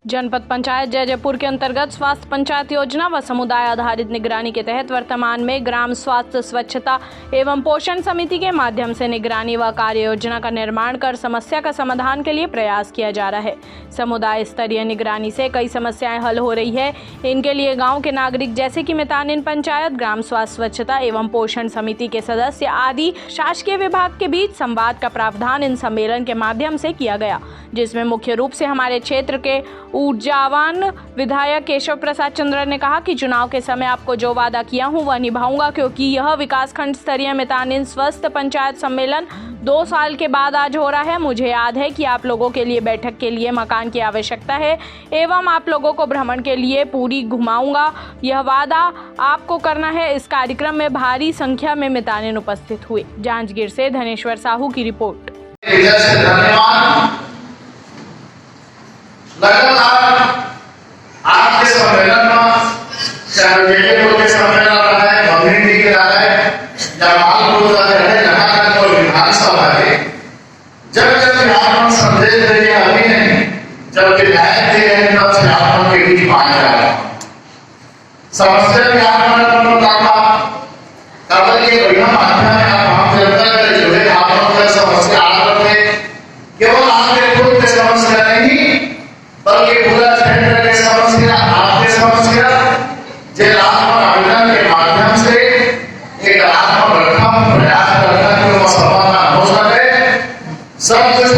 जनपद पंचायत जयजयपुर के अंतर्गत स्वास्थ्य पंचायत योजना व समुदाय आधारित निगरानी के तहत वर्तमान में ग्राम स्वास्थ्य स्वच्छता एवं पोषण समिति के माध्यम से निगरानी व कार्य योजना का निर्माण कर समस्या का समाधान के लिए प्रयास किया जा रहा है। समुदाय स्तरीय निगरानी से कई समस्याएं हल हो रही है। इनके लिए गाँव के नागरिक जैसे कि मितानिन पंचायत, ग्राम स्वास्थ्य स्वच्छता एवं पोषण समिति के सदस्य आदि शासकीय विभाग के बीच संवाद का प्रावधान इन सम्मेलन के माध्यम से किया गया, जिसमें मुख्य रूप से हमारे क्षेत्र के ऊर्जावान विधायक केशव प्रसाद चंद्र ने कहा कि चुनाव के समय आपको जो वादा किया हूं वह निभाऊंगा, क्योंकि यह विकासखंड स्तरीय मितानिन स्वस्थ पंचायत सम्मेलन 2 साल के बाद आज हो रहा है। मुझे याद है कि आप लोगों के लिए बैठक के लिए मकान की आवश्यकता है एवं आप लोगों को भ्रमण के लिए पूरी घुमाऊंगा, यह वादा आपको करना है। इस कार्यक्रम में भारी संख्या में मितानिन उपस्थित हुए। जांजगीर से धनेश्वर साहू की रिपोर्ट। लगातार आज के सम्मेलन में जयजयपुर के सम्मेलन रहा है, कम्युनिटी के रहा है, जमालपुर का है, जहाँ तक विधानसभा है। जब जब आप संदेश दे रहे अभी नहीं, जब विधायक दे रहे तब से आप के बीच पाया जा रहा है। समस्या के आपने कबल के बढ़िया माध्यम है, आप हम जनता के जुड़े आप समस्या आ रहे थे, केवल आपके खुद के समस्या नहीं बल्कि पूरा क्षेत्र के समस्या, आपके समस्या आवेदन के माध्यम से एक आत्मरक्षा प्रयास करता है कि वो समाधान हो सके। सब कुछ